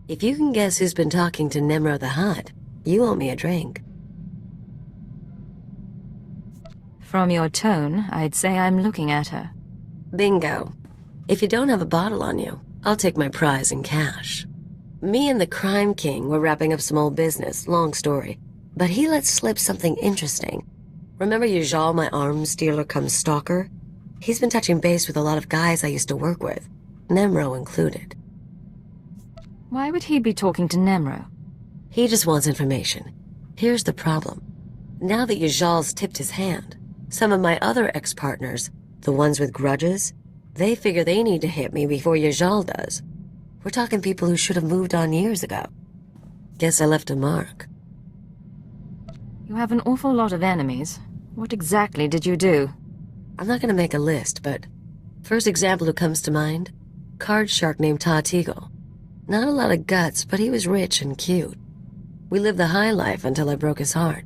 If you can guess who's been talking to Nemro the Hutt, you owe me a drink. From your tone, I'd say I'm looking at her. Bingo. If you don't have a bottle on you, I'll take my prize in cash. Me and the Crime King were wrapping up some old business, long story. But he let slip something interesting. Remember Yajal, my arms dealer cum stalker? He's been touching base with a lot of guys I used to work with, Nemro included. Why would he be talking to Nemro? He just wants information. Here's the problem. Now that Yajal's tipped his hand, some of my other ex-partners, the ones with grudges, they figure they need to hit me before Yajal does. We're talking people who should have moved on years ago. Guess I left a mark. You have an awful lot of enemies. What exactly did you do? I'm not gonna make a list, but first example who comes to mind, card shark named Eagle. Not a lot of guts, but he was rich and cute. We lived the high life until I broke his heart.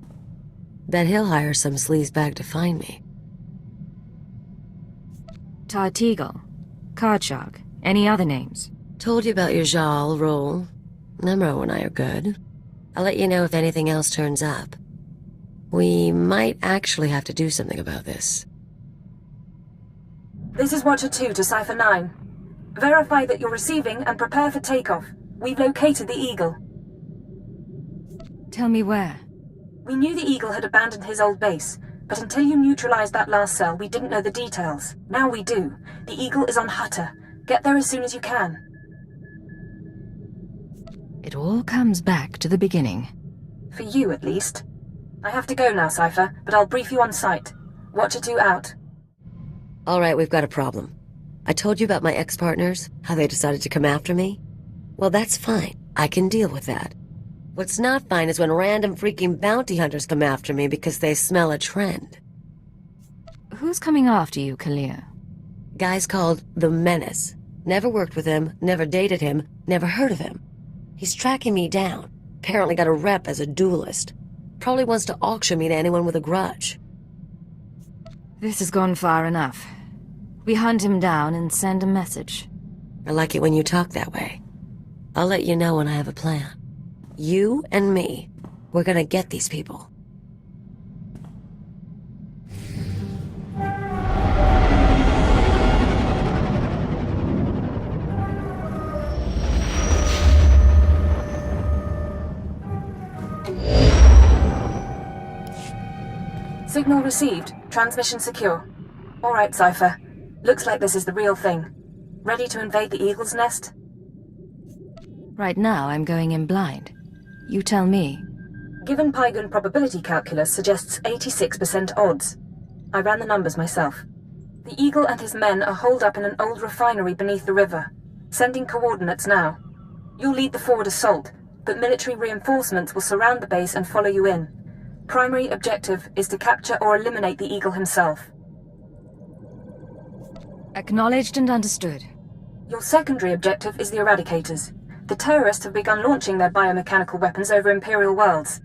Bet he'll hire some sleazebag to find me. Eagle, Card Shark, any other names? Told you about your Jal role. Nemro and I are good. I'll let you know if anything else turns up. We might actually have to do something about this. This is Watcher 2 to Cipher 9. Verify that you're receiving and prepare for takeoff. We've located the Eagle. Tell me where. We knew the Eagle had abandoned his old base, but until you neutralized that last cell, we didn't know the details. Now we do. The Eagle is on Hutter. Get there as soon as you can. It all comes back to the beginning. For you, at least. I have to go now, Cipher, but I'll brief you on site. Watcher 2 out. All right, we've got a problem. I told you about my ex-partners, how they decided to come after me? Well, that's fine. I can deal with that. What's not fine is when random freaking bounty hunters come after me because they smell a trend. Who's coming after you, Kalia? Guy's called the Menace. Never worked with him, never dated him, never heard of him. He's tracking me down. Apparently got a rep as a duelist. Probably wants to auction me to anyone with a grudge. This has gone far enough. We hunt him down and send a message. I like it when you talk that way. I'll let you know when I have a plan. You and me, we're gonna get these people. Signal received. Transmission secure. All right, Cipher. Looks like this is the real thing. Ready to invade the Eagle's nest? Right now, I'm going in blind. You tell me. Given Pygon probability calculus suggests 86% odds. I ran the numbers myself. The Eagle and his men are holed up in an old refinery beneath the river. Sending coordinates now. You'll lead the forward assault, but military reinforcements will surround the base and follow you in. Primary objective is to capture or eliminate the Eagle himself. Acknowledged and understood. Your secondary objective is the Eradicators. The terrorists have begun launching their biomechanical weapons over Imperial worlds.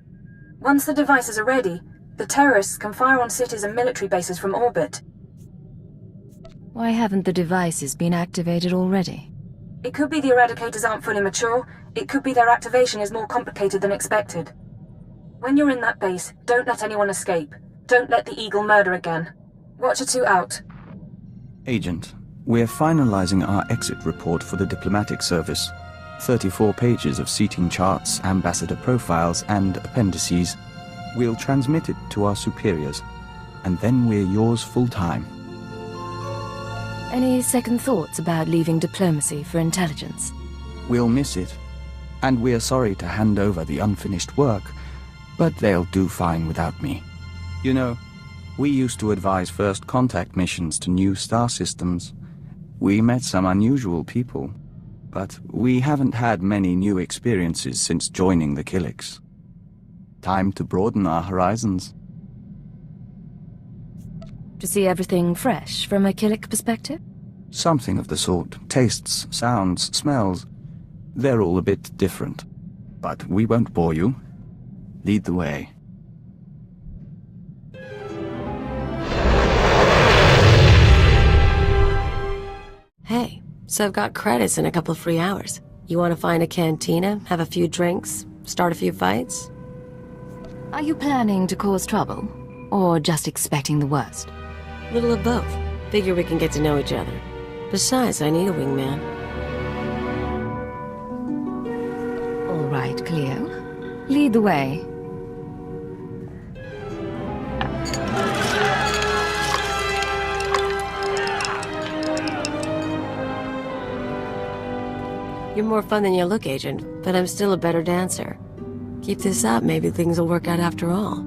Once the devices are ready, the terrorists can fire on cities and military bases from orbit. Why haven't the devices been activated already? It could be the Eradicators aren't fully mature. It could be their activation is more complicated than expected. When you're in that base, don't let anyone escape. Don't let the Eagle murder again. Watcher 2 out. Agent, we're finalizing our exit report for the diplomatic service. 34 pages of seating charts, ambassador profiles, and appendices. We'll transmit it to our superiors, and then we're yours full-time. Any second thoughts about leaving diplomacy for intelligence? We'll miss it, and we're sorry to hand over the unfinished work, but they'll do fine without me. You know, we used to advise first contact missions to new star systems. We met some unusual people, but we haven't had many new experiences since joining the Killiks. Time to broaden our horizons. To see everything fresh from a Killik perspective? Something of the sort. Tastes, sounds, smells. They're all a bit different. But we won't bore you. Lead the way. Hey, so I've got credits and a couple of free hours. You want to find a cantina, have a few drinks, start a few fights? Are you planning to cause trouble? Or just expecting the worst? Little of both. Figure we can get to know each other. Besides, I need a wingman. All right, Cleo. Lead the way. You're more fun than you look, Agent, but I'm still a better dancer. Keep this up, maybe things will work out after all.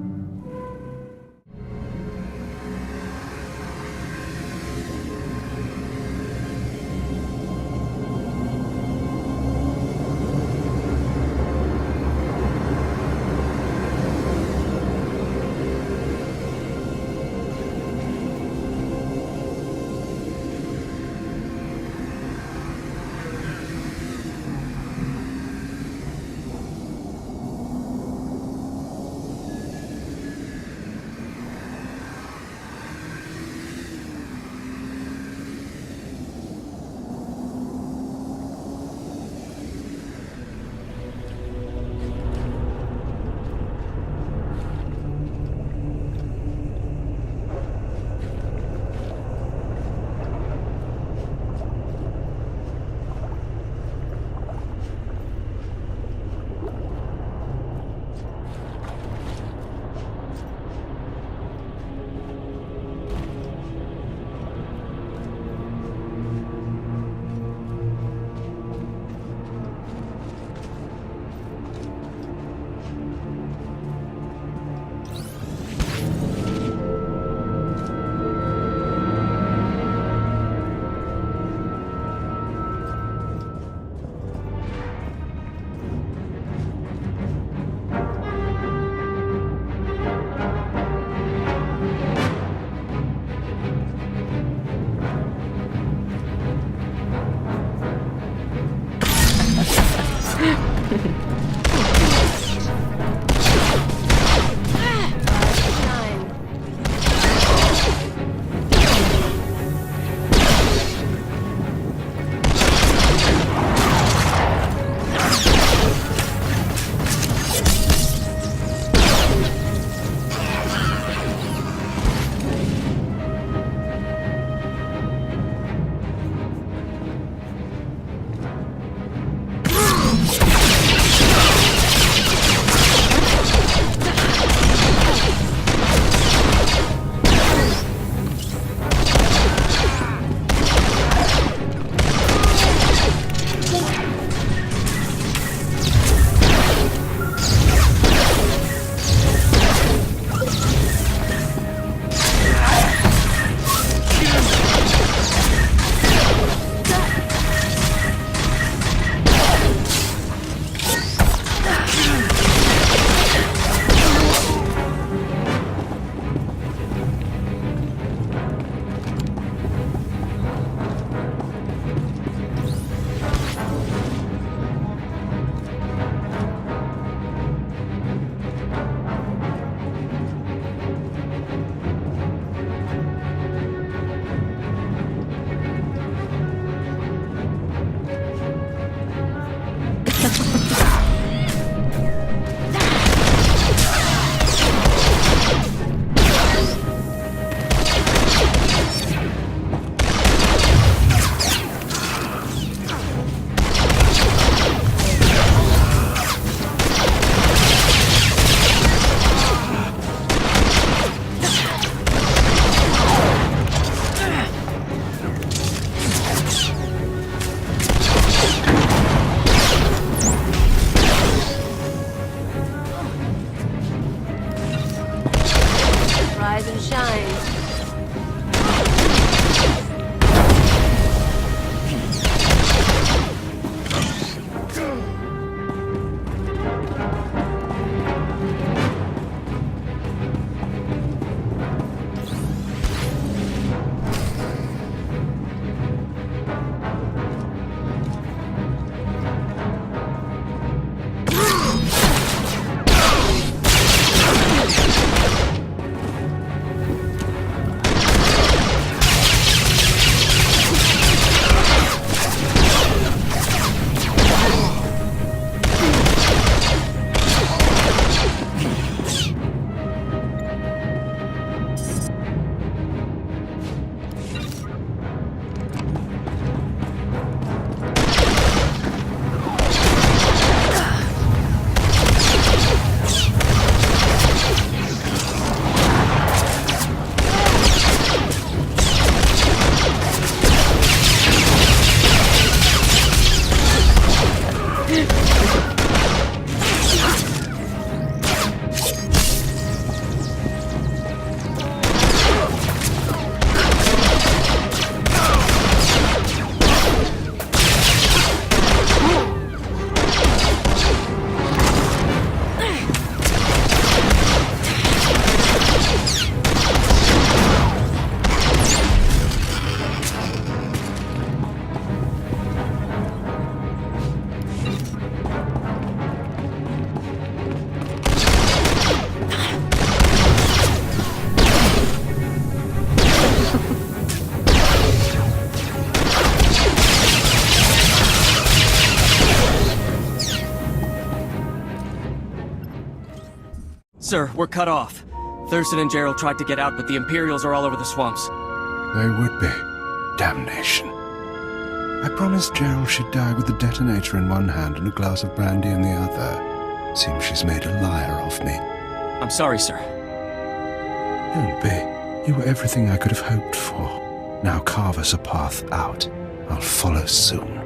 Sir, we're cut off. Thurston and Gerald tried to get out, but the Imperials are all over the swamps. They would be. Damnation. I promised Gerald she'd die with the detonator in one hand and a glass of brandy in the other. Seems she's made a liar of me. I'm sorry, sir. Don't be. You were everything I could have hoped for. Now carve us a path out. I'll follow soon.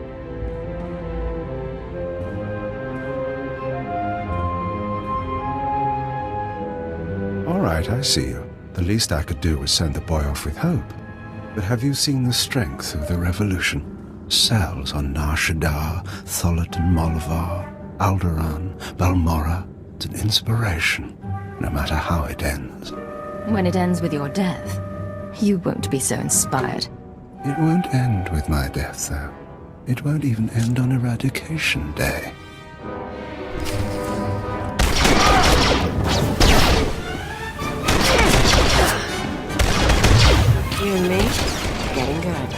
All right, I see you. The least I could do was send the boy off with hope. But have you seen the strength of the revolution? Cells on Nar Shaddaa, Tholet and Molvar, Alderaan, Balmorra. It's an inspiration, no matter how it ends. When it ends with your death, you won't be so inspired. It won't end with my death, though. It won't even end on Eradication Day. You and me, getting good.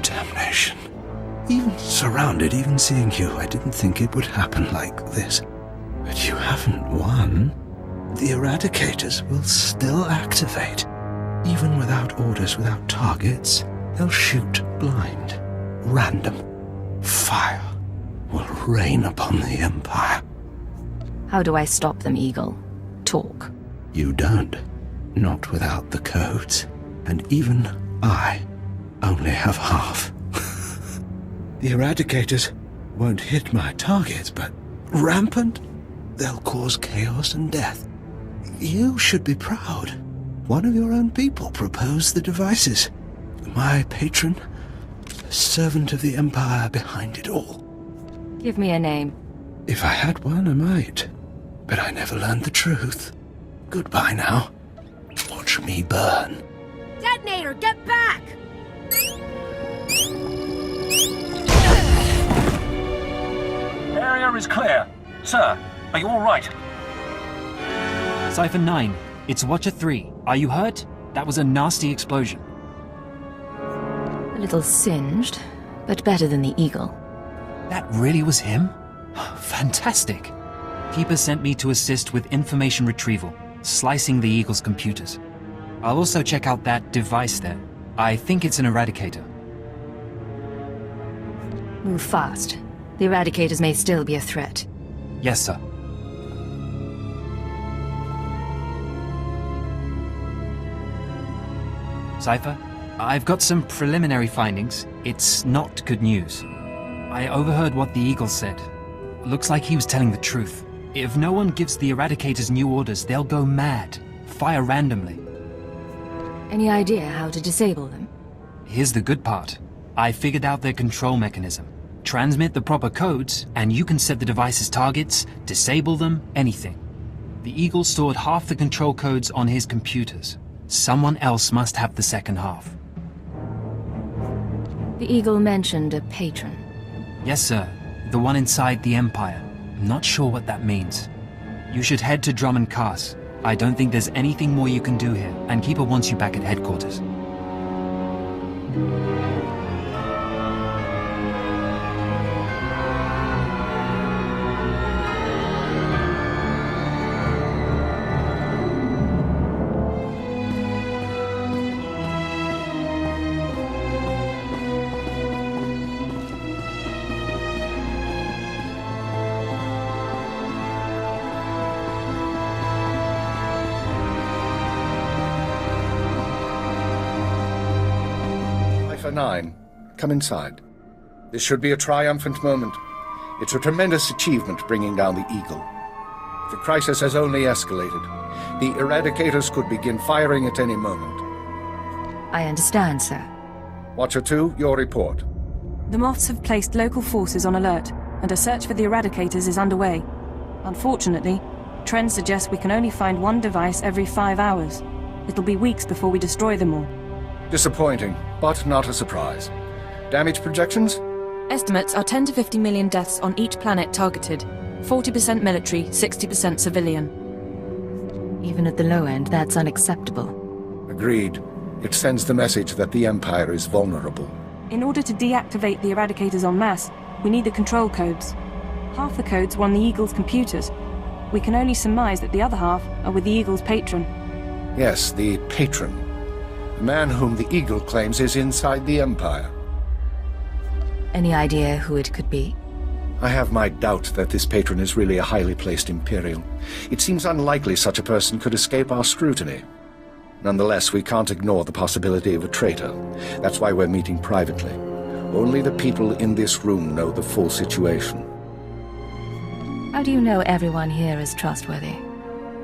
Damnation. Even surrounded, even seeing you, I didn't think it would happen like this. But you haven't won. The Eradicators will still activate. Even without orders, without targets, they'll shoot blind. Random. Fire will rain upon the Empire. How do I stop them, Eagle? Talk. You don't. Not without the codes. And even I only have half. The Eradicators won't hit my targets, but rampant, they'll cause chaos and death. You should be proud. One of your own people proposed the devices. My patron, a servant of the Empire behind it all. Give me a name. If I had one, I might. But I never learned the truth. Goodbye now. Watch me burn. Detonator, get back! Area is clear. Sir, are you all right? Cypher 9, it's Watcher 3. Are you hurt? That was a nasty explosion. A little singed, but better than the Eagle. That really was him? Fantastic. Keeper sent me to assist with information retrieval, slicing the Eagle's computers. I'll also check out that device there. I think it's an Eradicator. Move fast. The Eradicators may still be a threat. Yes, sir. Cypher, I've got some preliminary findings. It's not good news. I overheard what the Eagle said. Looks like he was telling the truth. If no one gives the Eradicators new orders, they'll go mad. Fire randomly. Any idea how to disable them? Here's the good part. I figured out their control mechanism. Transmit the proper codes, and you can set the device's targets, disable them, anything. The Eagle stored half the control codes on his computers. Someone else must have the second half. The Eagle mentioned a patron. Yes, sir. The one inside the Empire. I'm not sure what that means. You should head to Drummond Cast. I don't think there's anything more you can do here, and Keeper wants you back at headquarters. Alpha 9, come inside. This should be a triumphant moment. It's a tremendous achievement bringing down the Eagle. The crisis has only escalated. The Eradicators could begin firing at any moment. I understand, sir. Watcher 2, your report. The Moths have placed local forces on alert, and a search for the Eradicators is underway. Unfortunately, trends suggest we can only find one device every 5 hours. It'll be weeks before we destroy them all. Disappointing, but not a surprise. Damage projections? Estimates are 10 to 50 million deaths on each planet targeted. 40% military, 60% civilian. Even at the low end, that's unacceptable. Agreed. It sends the message that the Empire is vulnerable. In order to deactivate the Eradicators en masse, we need the control codes. Half the codes were on the Eagle's computers. We can only surmise that the other half are with the Eagle's patron. Yes, the patron. The man whom the Eagle claims is inside the Empire. Any idea who it could be? I have my doubt that this patron is really a highly placed Imperial. It seems unlikely such a person could escape our scrutiny. Nonetheless, we can't ignore the possibility of a traitor. That's why we're meeting privately. Only the people in this room know the full situation. How do you know everyone here is trustworthy?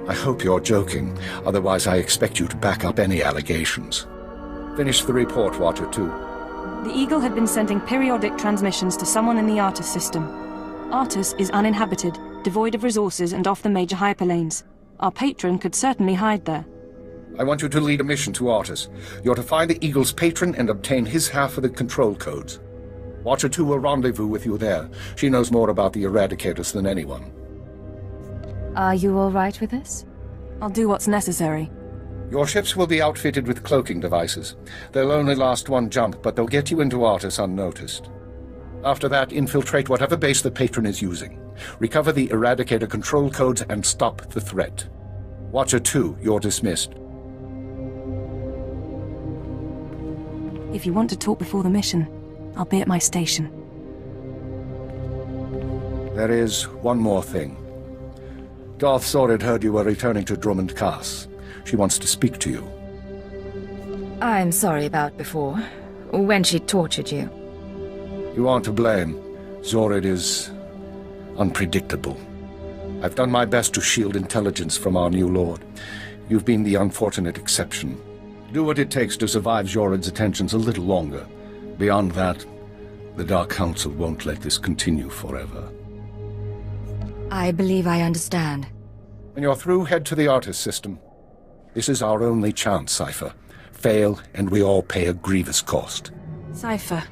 I hope you're joking. Otherwise, I expect you to back up any allegations. Finish the report, Watcher 2. The Eagle had been sending periodic transmissions to someone in the Artus system. Artus is uninhabited, devoid of resources and off the major hyperlanes. Our patron could certainly hide there. I want you to lead a mission to Artus. You're to find the Eagle's patron and obtain his half of the control codes. Watcher 2 will rendezvous with you there. She knows more about the Eradicators than anyone. Are you all right with this? I'll do what's necessary. Your ships will be outfitted with cloaking devices. They'll only last one jump, but they'll get you into Artus unnoticed. After that, infiltrate whatever base the patron is using. Recover the Eradicator control codes and stop the threat. Watcher 2, you're dismissed. If you want to talk before the mission, I'll be at my station. There is one more thing. Darth Zorid heard you were returning to Drummond Cass. She wants to speak to you. I'm sorry about before, when she tortured you. You aren't to blame. Zorid is unpredictable. I've done my best to shield intelligence from our new lord. You've been the unfortunate exception. Do what it takes to survive Zorid's attentions a little longer. Beyond that, the Dark Council won't let this continue forever. I believe I understand. When you're through, head to the Artus system. This is our only chance, Cypher. Fail, and we all pay a grievous cost. Cypher,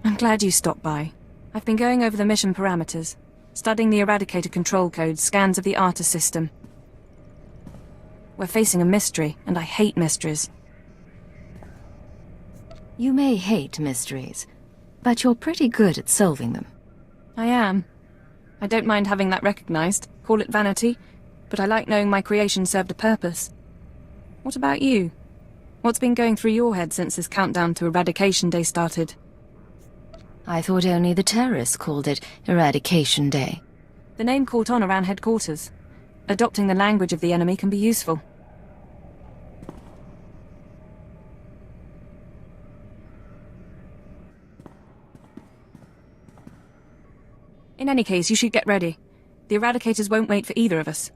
I'm glad you stopped by. I've been going over the mission parameters, studying the Eradicator control codes, scans of the Artus system. We're facing a mystery, and I hate mysteries. You may hate mysteries, but you're pretty good at solving them. I am. I don't mind having that recognized. Call it vanity, but I like knowing my creation served a purpose. What about you? What's been going through your head since this countdown to Eradication Day started? I thought only the terrorists called it Eradication Day. The name caught on around headquarters. Adopting the language of the enemy can be useful. In any case, you should get ready. The Eradicators won't wait for either of us.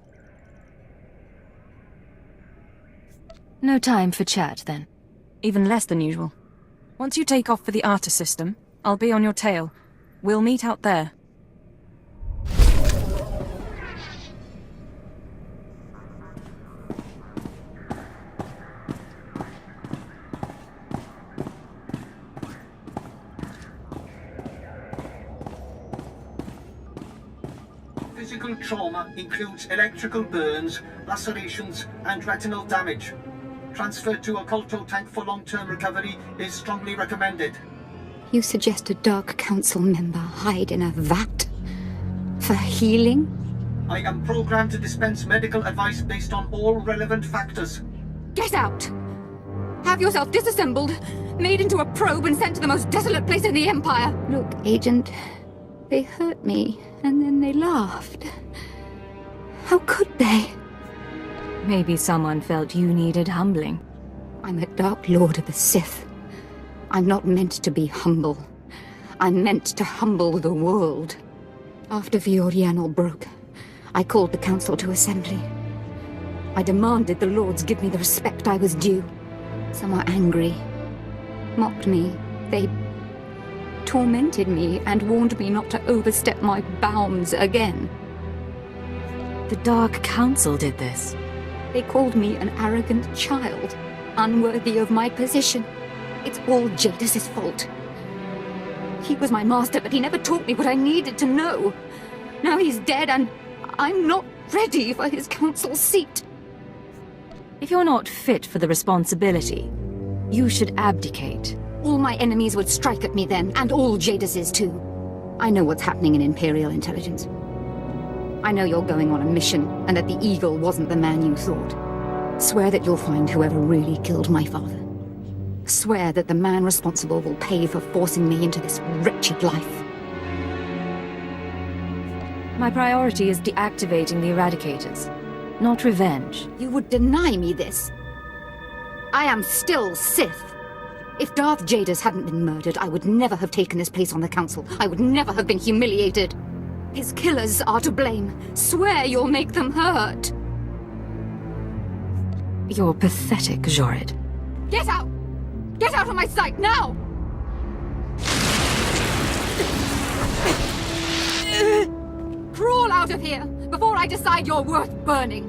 No time for chat, then. Even less than usual. Once you take off for the Artus system, I'll be on your tail. We'll meet out there. Physical trauma includes electrical burns, lacerations, and retinal damage. Transfer to a Colto tank for long-term recovery is strongly recommended. You suggest a Dark Council member hide in a vat? For healing? I am programmed to dispense medical advice based on all relevant factors. Get out! Have yourself disassembled, made into a probe and sent to the most desolate place in the Empire! Look, Agent, they hurt me, and then they laughed. How could they? Maybe someone felt you needed humbling. I'm a Dark Lord of the Sith. I'm not meant to be humble. I'm meant to humble the world. After Vieryon broke, I called the council to assembly. I demanded the lords give me the respect I was due. Some were angry, mocked me. They tormented me and warned me not to overstep my bounds again. The Dark Council did this. They called me an arrogant child, unworthy of my position. It's all Jadis' fault. He was my master, but he never taught me what I needed to know. Now he's dead, and I'm not ready for his council seat. If you're not fit for the responsibility, you should abdicate. All my enemies would strike at me then, and all Jadis' too. I know what's happening in Imperial intelligence. I know you're going on a mission, and that the Eagle wasn't the man you thought. Swear that you'll find whoever really killed my father. Swear that the man responsible will pay for forcing me into this wretched life. My priority is deactivating the Eradicators, not revenge. You would deny me this. I am still Sith. If Darth Jadis hadn't been murdered, I would never have taken his place on the council. I would never have been humiliated. His killers are to blame. Swear you'll make them hurt. You're pathetic, Jorid. Get out! Get out of my sight, now! Crawl out of here, before I decide you're worth burning!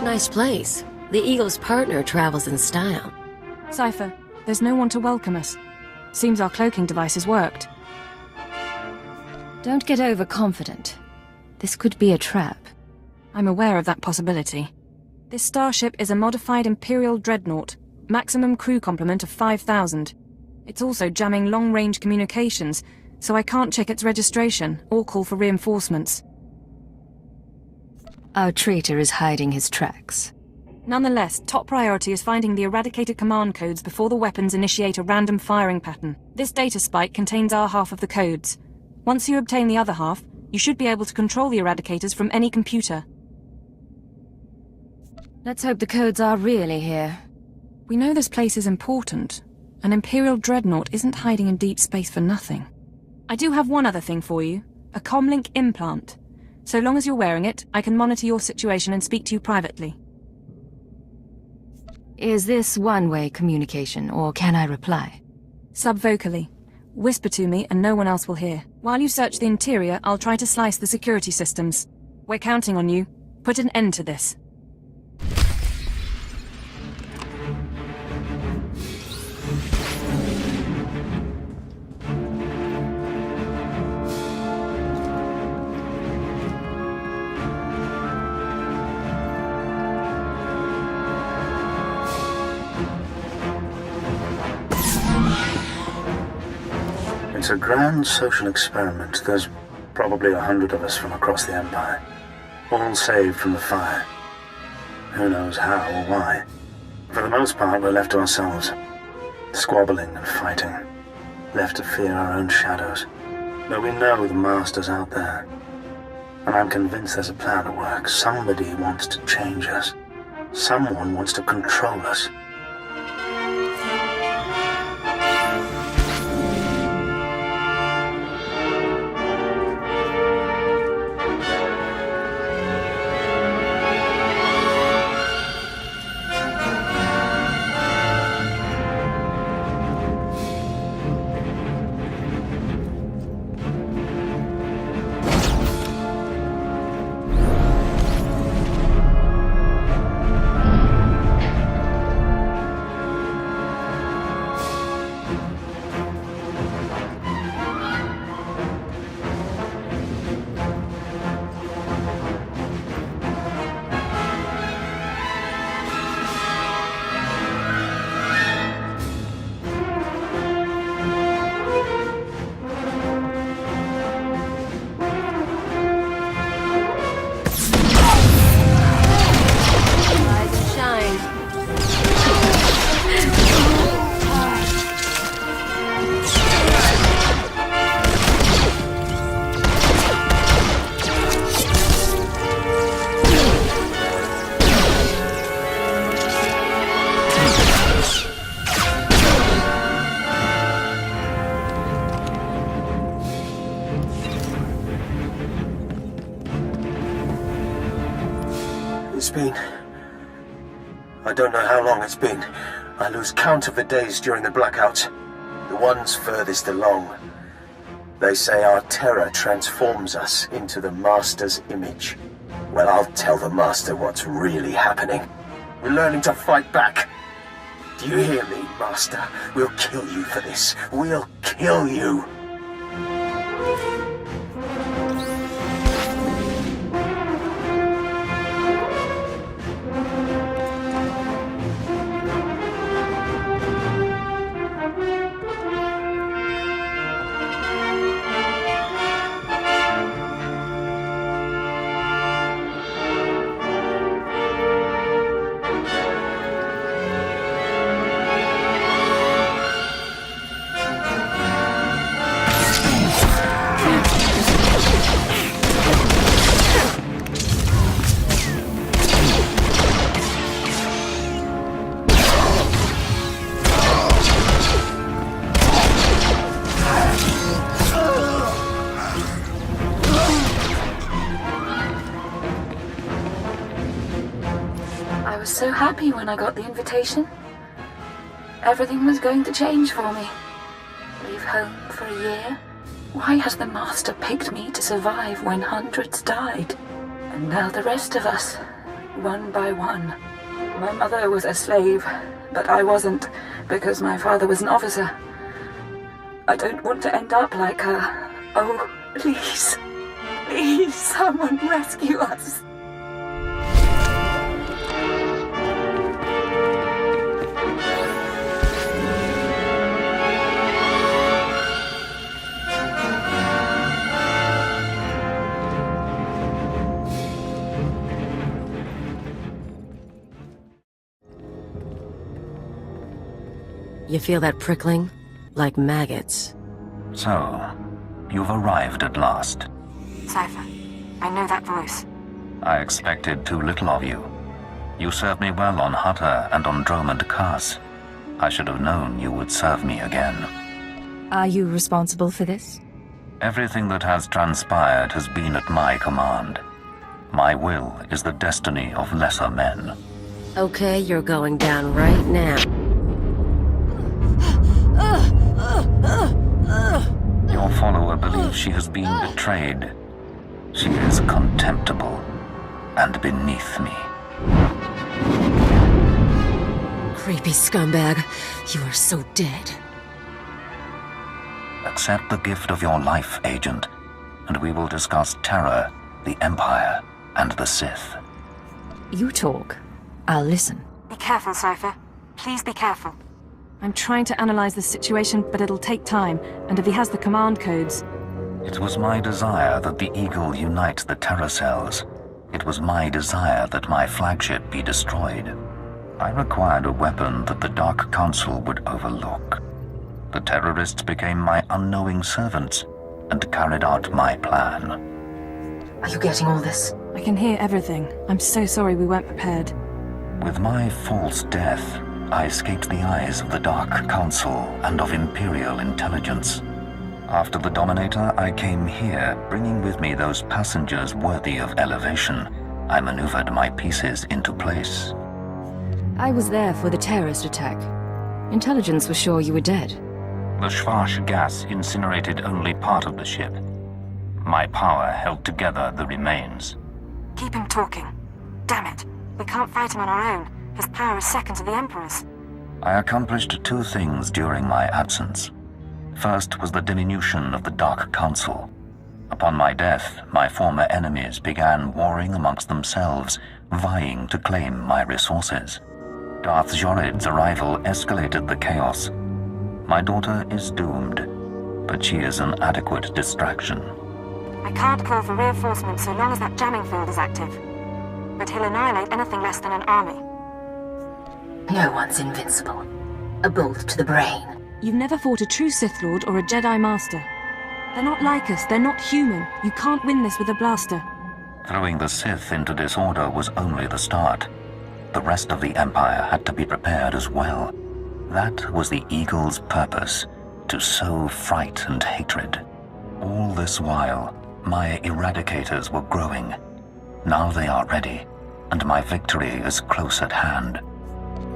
Nice place. The Eagle's partner travels in style. Cypher, there's no one to welcome us. Seems our cloaking devices worked. Don't get overconfident. This could be a trap. I'm aware of that possibility. This starship is a modified Imperial dreadnought, maximum crew complement of 5,000. It's also jamming long-range communications, so I can't check its registration or call for reinforcements. Our traitor is hiding his tracks. Nonetheless, top priority is finding the eradicated command codes before the weapons initiate a random firing pattern. This data spike contains our half of the codes. Once you obtain the other half, you should be able to control the eradicators from any computer. Let's hope the codes are really here. We know this place is important. An Imperial dreadnought isn't hiding in deep space for nothing. I do have one other thing for you. A comlink implant. So long as you're wearing it, I can monitor your situation and speak to you privately. Is this one-way communication, or can I reply? Subvocally. Whisper to me and no one else will hear. While you search the interior, I'll try to slice the security systems. We're counting on you. Put an end to this. It's a grand social experiment. There's probably 100 of us from across the Empire, all saved from the fire. Who knows how or why. For the most part, we're left to ourselves, squabbling and fighting, left to fear our own shadows. But we know the Master's out there, and I'm convinced there's a plan at work. Somebody wants to change us. Someone wants to control us. It's been... I don't know how long it's been. I lose count of the days during the blackouts. The ones furthest along. They say our terror transforms us into the Master's image. Well, I'll tell the Master what's really happening. We're learning to fight back. Do you hear me, Master? We'll kill you for this. We'll kill you. So happy when I got the invitation. Everything was going to change for me. Leave home for a year? Why has the Master picked me to survive when hundreds died? And now the rest of us, one by one. My mother was a slave, but I wasn't, because my father was an officer. I don't want to end up like her. Oh, please. Please, someone rescue us. You feel that prickling? Like maggots. So, you've arrived at last. Cypher, I know that voice. I expected too little of you. You served me well on Hutter and on Dromond Kaas. I should have known you would serve me again. Are you responsible for this? Everything that has transpired has been at my command. My will is the destiny of lesser men. Okay, you're going down right now. Your follower believes she has been betrayed. She is contemptible and beneath me. Creepy scumbag. You are so dead. Accept the gift of your life, Agent, and we will discuss terror, the Empire, and the Sith. You talk. I'll listen. Be careful, Cypher. Please be careful. I'm trying to analyze the situation, but it'll take time, and if he has the command codes... It was my desire that the Eagle unite the terror cells. It was my desire that my flagship be destroyed. I required a weapon that the Dark Council would overlook. The terrorists became my unknowing servants and carried out my plan. Are you getting all this? I can hear everything. I'm so sorry we weren't prepared. With my false death, I escaped the eyes of the Dark Council and of Imperial intelligence. After the Dominator, I came here, bringing with me those passengers worthy of elevation. I maneuvered my pieces into place. I was there for the terrorist attack. Intelligence was sure you were dead. The Schwarz gas incinerated only part of the ship. My power held together the remains. Keep him talking. Damn it. We can't fight him on our own. His power is second to the Emperor's. I accomplished two things during my absence. First was the diminution of the Dark Council. Upon my death, my former enemies began warring amongst themselves, vying to claim my resources. Darth Jorid's arrival escalated the chaos. My daughter is doomed, but she is an adequate distraction. I can't call for reinforcements so long as that jamming field is active. But he'll annihilate anything less than an army. No one's invincible. A bolt to the brain. You've never fought a true Sith Lord or a Jedi Master. They're not like us, they're not human. You can't win this with a blaster. Throwing the Sith into disorder was only the start. The rest of the Empire had to be prepared as well. That was the Eagle's purpose, to sow fright and hatred. All this while, my Eradicators were growing. Now they are ready. and my victory is close at hand.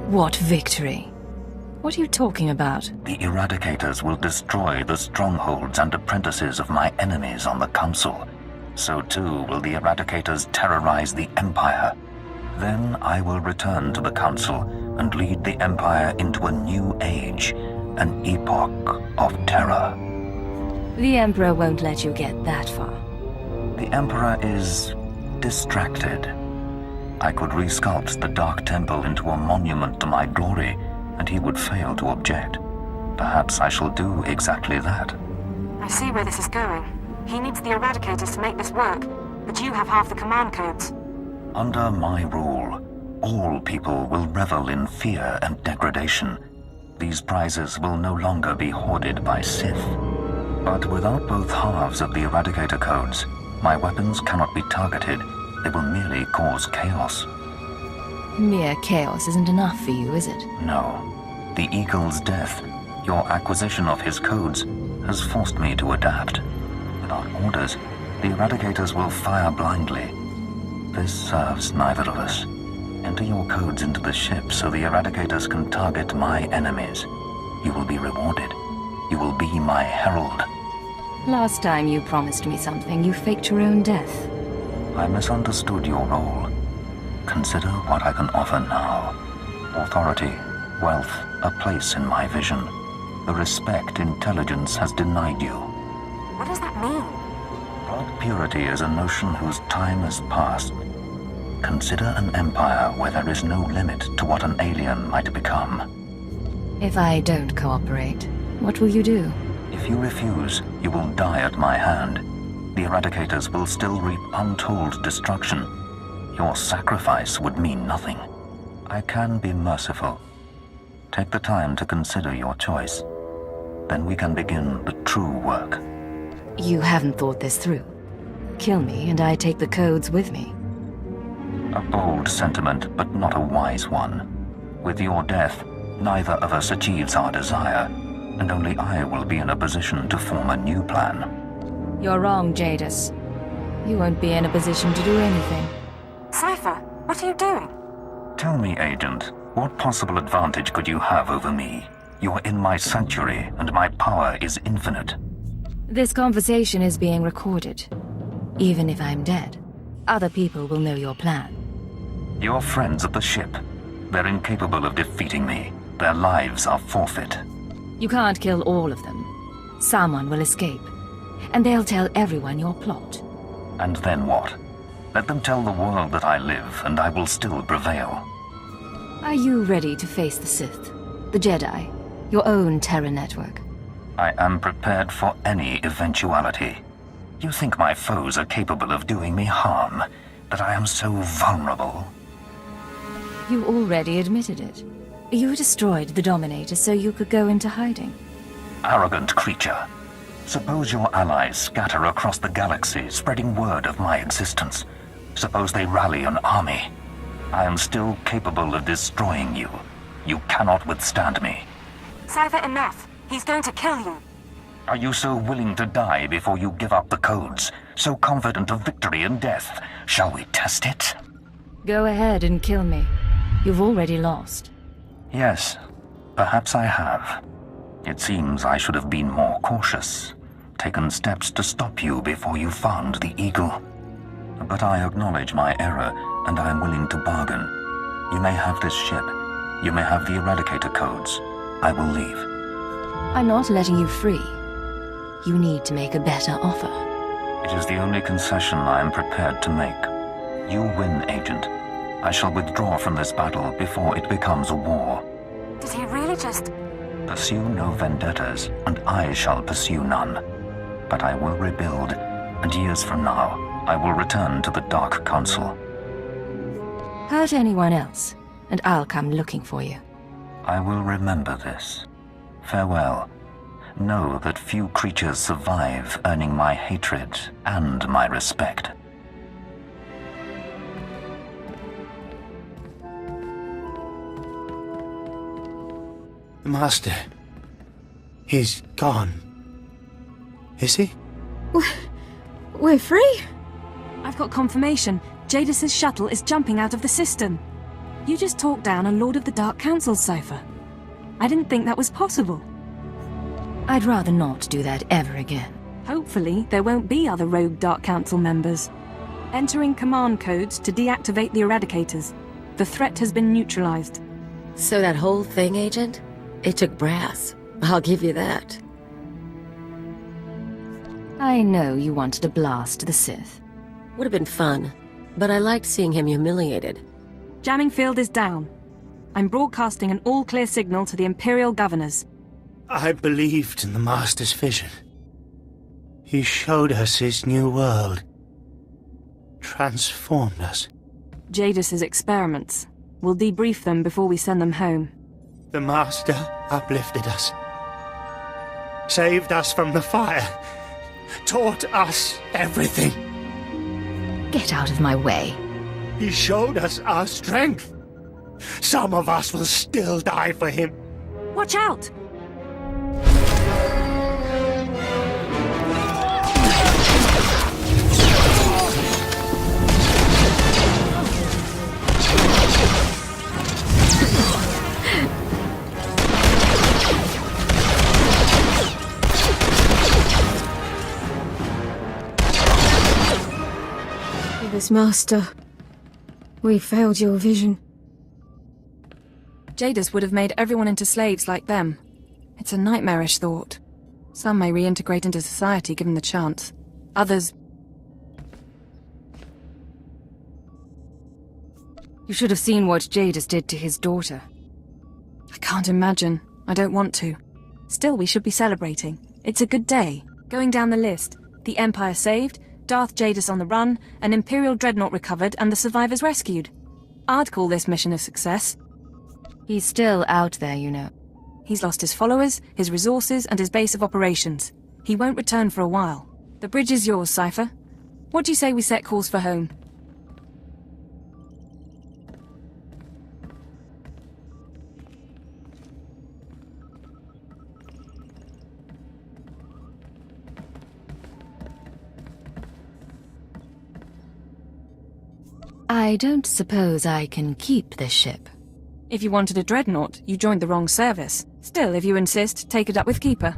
What victory? What are you talking about? The Eradicators will destroy the strongholds and apprentices of my enemies on the Council. So too will the Eradicators terrorize the Empire. Then I will return to the Council and lead the Empire into a new age, an epoch of terror. The Emperor won't let you get that far. The Emperor is distracted. I could resculpt the Dark Temple into a monument to my glory, and he would fail to object. Perhaps I shall do exactly that. I see where this is going. He needs the Eradicators to make this work, but you have half the command codes. Under my rule, all people will revel in fear and degradation. These prizes will no longer be hoarded by Sith. But without both halves of the Eradicator codes, my weapons cannot be targeted. They will merely cause chaos. Mere chaos isn't enough for you, is it? No. The Eagle's death, your acquisition of his codes, has forced me to adapt. Without orders, the Eradicators will fire blindly. This serves neither of us. Enter your codes into the ship so the Eradicators can target my enemies. You will be rewarded. You will be my herald. Last time you promised me something, you faked your own death. I misunderstood your role. Consider what I can offer now. Authority, wealth, a place in my vision. The respect intelligence has denied you. What does that mean? Blood purity is a notion whose time has passed. Consider an empire where there is no limit to what an alien might become. If I don't cooperate, what will you do? If you refuse, you will die at my hand. The Eradicators will still reap untold destruction. Your sacrifice would mean nothing. I can be merciful. Take the time to consider your choice. Then we can begin the true work. You haven't thought this through. Kill me and I take the codes with me. A bold sentiment, but not a wise one. With your death, neither of us achieves our desire, and only I will be in a position to form a new plan. You're wrong, Jadis. You won't be in a position to do anything. Cypher, what are you doing? Tell me, Agent, what possible advantage could you have over me? You're in my sanctuary, and my power is infinite. This conversation is being recorded. Even if I'm dead, other people will know your plan. You're friends of the ship. They're incapable of defeating me. Their lives are forfeit. You can't kill all of them. Someone will escape, and they'll tell everyone your plot. And then what? Let them tell the world that I live, and I will still prevail. Are you ready to face the Sith, the Jedi, your own terror network? I am prepared for any eventuality. You think my foes are capable of doing me harm? That I am so vulnerable? You already admitted it. You destroyed the Dominator so you could go into hiding. Arrogant creature. Suppose your allies scatter across the galaxy, spreading word of my existence. Suppose they rally an army. I am still capable of destroying you. You cannot withstand me. Cypher, enough. He's going to kill you. Are you so willing to die before you give up the codes? So confident of victory and death? Shall we test it? Go ahead and kill me. You've already lost. Yes, perhaps I have. It seems I should have been more cautious, taken steps to stop you before you found the Eagle. But I acknowledge my error, and I am willing to bargain. You may have this ship. You may have the Eradicator codes. I will leave. I'm not letting you free. You need to make a better offer. It is the only concession I am prepared to make. You win, Agent. I shall withdraw from this battle before it becomes a war. Did he really just... Pursue no vendettas, and I shall pursue none. But I will rebuild, and years from now, I will return to the Dark Council. Hurt anyone else, and I'll come looking for you. I will remember this. Farewell. Know that few creatures survive earning my hatred and my respect. The Master. He's gone. Is he? We're free? I've got confirmation. Jadis's shuttle is jumping out of the system. You just talked down a Lord of the Dark Council's cipher. I didn't think that was possible. I'd rather not do that ever again. Hopefully, there won't be other rogue Dark Council members. Entering command codes to deactivate the Eradicators. The threat has been neutralized. So that whole thing, Agent? It took brass. I'll give you that. I know you wanted to blast the Sith. Would have been fun, but I liked seeing him humiliated. Jamming field is down. I'm broadcasting an all-clear signal to the Imperial governors. I believed in the Master's vision. He showed us his new world. Transformed us. Jadis's experiments. We'll debrief them before we send them home. The Master uplifted us. Saved us from the fire. Taught us everything. Get out of my way. He showed us our strength. Some of us will still die for him. Watch out! Master, we failed your vision. Jadis would have made everyone into slaves like them. It's a nightmarish thought. Some may reintegrate into society given the chance. Others... You should have seen what Jadis did to his daughter. I can't imagine. I don't want to. Still, we should be celebrating. It's a good day. Going down the list. The Empire saved, Darth Jadis on the run, an Imperial dreadnought recovered, and the survivors rescued. I'd call this mission a success. He's still out there, you know. He's lost his followers, his resources, and his base of operations. He won't return for a while. The bridge is yours, Cypher. What do you say we set course for home? I don't suppose I can keep this ship. If you wanted a dreadnought, you joined the wrong service. Still, if you insist, take it up with Keeper.